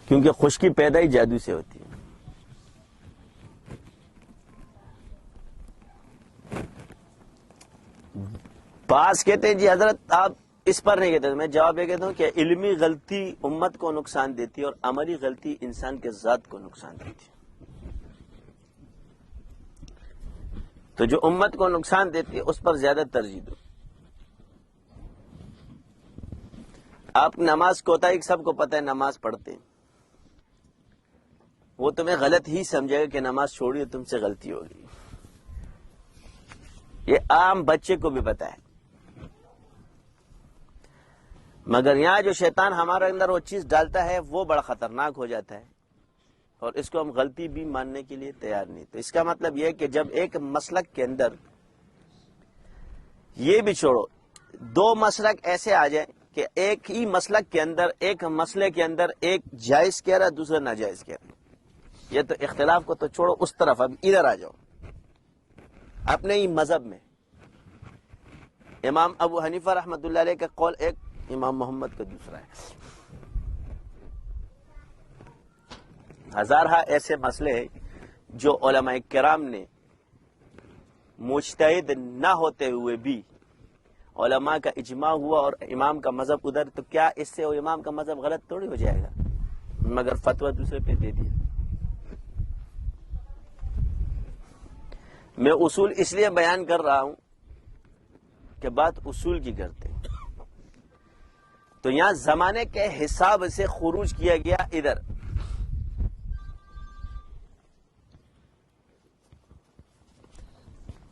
کیونکہ خشکی پیدا ہی جادو سے ہوتی ہے. بعض کہتے ہیں جی حضرت آپ اس پر نہیں کہتے. میں جواب یہ کہتا ہوں کہ علمی غلطی امت کو نقصان دیتی ہے اور عملی غلطی انسان کے ذات کو نقصان دیتی ہے. تو جو امت کو نقصان دیتی ہے اس پر زیادہ ترجیح دو. آپ نماز کوتاہی سب کو پتہ ہے نماز پڑھتے ہیں, وہ تمہیں غلط ہی سمجھے گا کہ نماز چھوڑی تم سے غلطی ہوگی. یہ عام بچے کو بھی پتہ ہے. مگر یہاں جو شیطان ہمارے اندر وہ چیز ڈالتا ہے وہ بڑا خطرناک ہو جاتا ہے, اور اس کو ہم غلطی بھی ماننے کے لیے تیار نہیں. تو اس کا مطلب یہ ہے کہ جب ایک مسلک کے اندر, یہ بھی چھوڑو, دو مسلک ایسے آ جائیں کہ ایک ہی مسلک کے اندر, ایک مسئلے کے اندر ایک جائز کہہ رہا دوسرا ناجائز کہہ رہا, یہ تو اختلاف کو تو چھوڑو اس طرف, اب ادھر آ جاؤ اپنے ہی مذہب میں. امام ابو حنیفہ رحمۃ اللہ علیہ کا قول ایک, امام محمد کا دوسرا ہے. ہزارہ ایسے مسئلے ہیں جو علماء کرام نے مجتہد نہ ہوتے ہوئے بھی علماء کا اجماع ہوا اور امام کا مذہب ادھر, تو کیا اس سے وہ امام کا مذہب غلط تھوڑی ہو جائے گا, مگر فتویٰ دوسرے پہ دے دیا. میں اصول اس لیے بیان کر رہا ہوں کہ بات اصول کی کرتے ہیں. تو یہاں زمانے کے حساب سے خروج کیا گیا ادھر.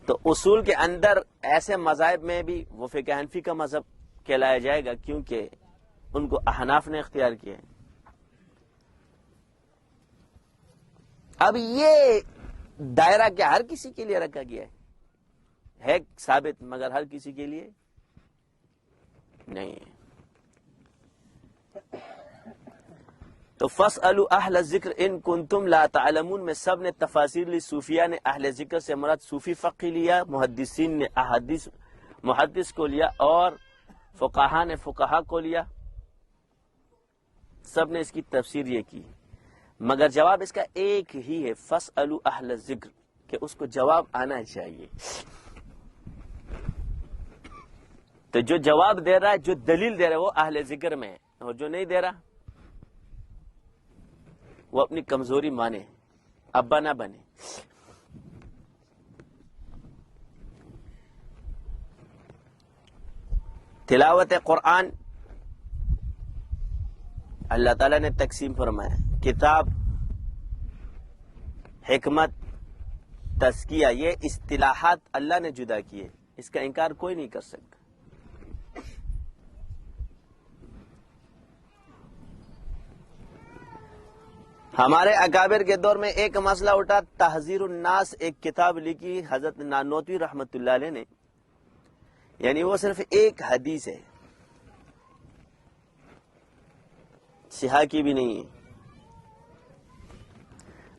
تو اصول کے اندر ایسے مذاہب میں بھی وہ فقہ حنفی کا مذہب کہلایا جائے گا, کیونکہ ان کو احناف نے اختیار کیا ہے. اب یہ دائرہ کیا ہر کسی کے لیے رکھا گیا ہے ثابت, مگر ہر کسی کے لیے نہیں ہے. تو فَاسْأَلُوا أَهْلَ الذِّكْرِ إِن كُنتُمْ لَا تَعْلَمُونَ میں سب نے تفاسیر لی. صوفیہ نے اہل ذکر سے مراد صوفی فقی لیا, محدثین نے احادیث محدث کو لیا, اور فقہا نے فقہا کو لیا. سب نے اس کی تفسیر یہ کی, مگر جواب اس کا ایک ہی ہے, فَاسْأَلُوا أَهْلَ الذِّكْرِ, کہ اس کو جواب آنا چاہیے. تو جو جواب دے رہا ہے, جو دلیل دے رہا ہے, وہ اہل ذکر میں ہے, اور جو نہیں دے رہا وہ اپنی کمزوری مانے, ابا نہ بنے. تلاوت قرآن اللہ تعالیٰ نے تقسیم فرمایا, کتاب, حکمت, تزکیہ, یہ اصطلاحات اللہ نے جدا کیے, اس کا انکار کوئی نہیں کر سکتا. ہمارے اکابر کے دور میں ایک مسئلہ اٹھا, تحذیر الناس ایک کتاب لکھی حضرت نانوتوی رحمۃ اللہ علیہ نے, یعنی وہ صرف ایک حدیث ہے, صحیح کی بھی نہیں ہے,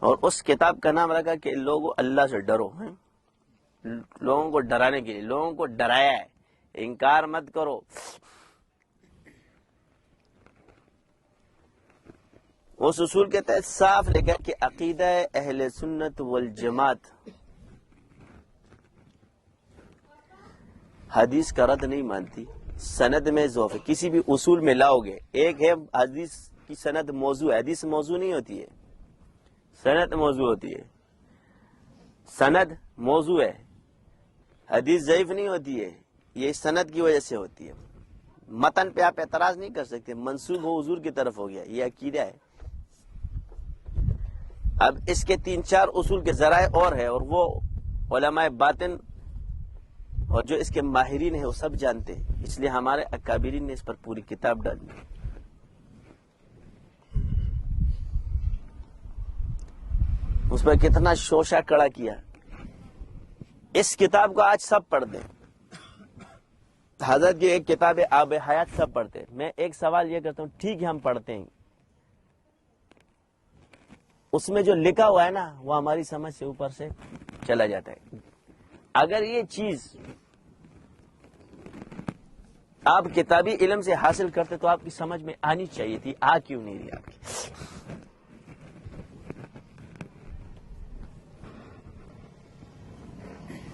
اور اس کتاب کا نام رکھا کہ لوگوں اللہ سے ڈرو. لوگوں کو ڈرانے کے لیے, لوگوں کو ڈرایا ہے, انکار مت کرو. اس اصول کے تحت صاف لکھا کہ عقیدہ اہل سنت والجماعت حدیث کا رد نہیں مانتی, سند میں ضعف ہے. کسی بھی اصول میں لاؤ گے, ایک ہے حدیث کی سند موضوع ہے, حدیث موضوع نہیں ہوتی ہے, سند موضوع ہوتی ہے. سند موضوع ہے, حدیث ضعیف نہیں ہوتی ہے, یہ سند کی وجہ سے ہوتی ہے. متن پہ آپ اعتراض نہیں کر سکتے, منسوب ہو حضور کی طرف ہو گیا, یہ عقیدہ ہے. اب اس کے 3-4 اصول کے ذرائع اور ہے, اور وہ علماء باطن اور جو اس کے ماہرین ہیں وہ سب جانتے ہیں, اس لیے ہمارے اکابرین نے اس پر پوری کتاب ڈالی. اس پر کتنا شوشہ کڑا کیا. اس کتاب کو آج سب پڑھ دیں. حضرت کی ایک کتاب ہے آب حیات, سب پڑھتے ہیں. میں ایک سوال یہ کرتا ہوں, ٹھیک ہے ہم پڑھتے ہیں, اس میں جو لکھا ہوا ہے نا وہ ہماری سمجھ سے اوپر سے چلا جاتا ہے. اگر یہ چیز آپ کتابی علم سے حاصل کرتے تو آپ کی سمجھ میں آنی چاہیے تھی, آ کیوں نہیں رہی آپ کی؟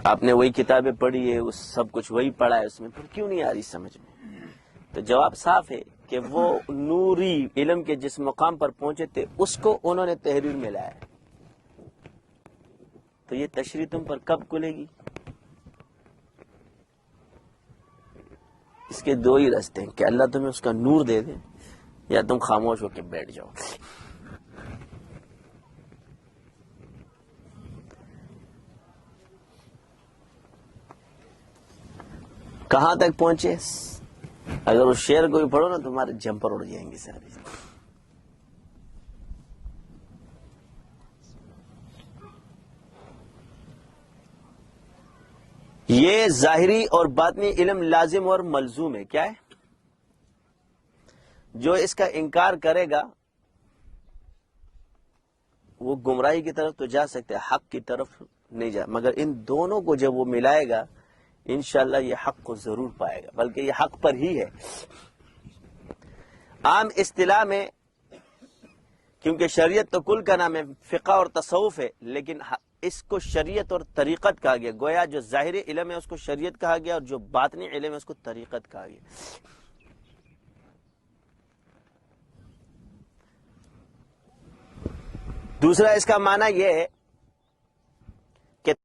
آپ نے وہی کتابیں پڑھی ہے، اس سب کچھ وہی پڑھا ہے، اس میں پھر کیوں نہیں آ رہی سمجھ میں؟ تو جواب صاف ہے کہ وہ نوری علم کے جس مقام پر پہنچے تھے اس کو انہوں نے تحریر میں لایا. تو یہ تشریح تم پر کب کھلے گی؟ اس کے دو ہی راستے ہیں کہ اللہ تمہیں اس کا نور دے دے یا تم خاموش ہو کے بیٹھ جاؤ. کہاں تک پہنچے؟ اگر اس شعر کو بھی پڑھو نا تمہارے جمپر اڑ جائیں گے سارے. یہ ظاہری اور باطنی علم لازم اور ملزوم ہے. کیا ہے؟ جو اس کا انکار کرے گا وہ گمراہی کی طرف تو جا سکتے، حق کی طرف نہیں جا. مگر ان دونوں کو جب وہ ملائے گا انشاءاللہ یہ حق کو ضرور پائے گا، بلکہ یہ حق پر ہی ہے. عام اصطلاح میں، کیونکہ شریعت تو کل کا نام ہے، فقہ اور تصوف ہے، لیکن اس کو شریعت اور طریقت کہا گیا. گویا جو ظاہری علم ہے اس کو شریعت کہا گیا اور جو باطنی علم ہے اس کو طریقت کہا گیا. دوسرا اس کا معنی یہ ہے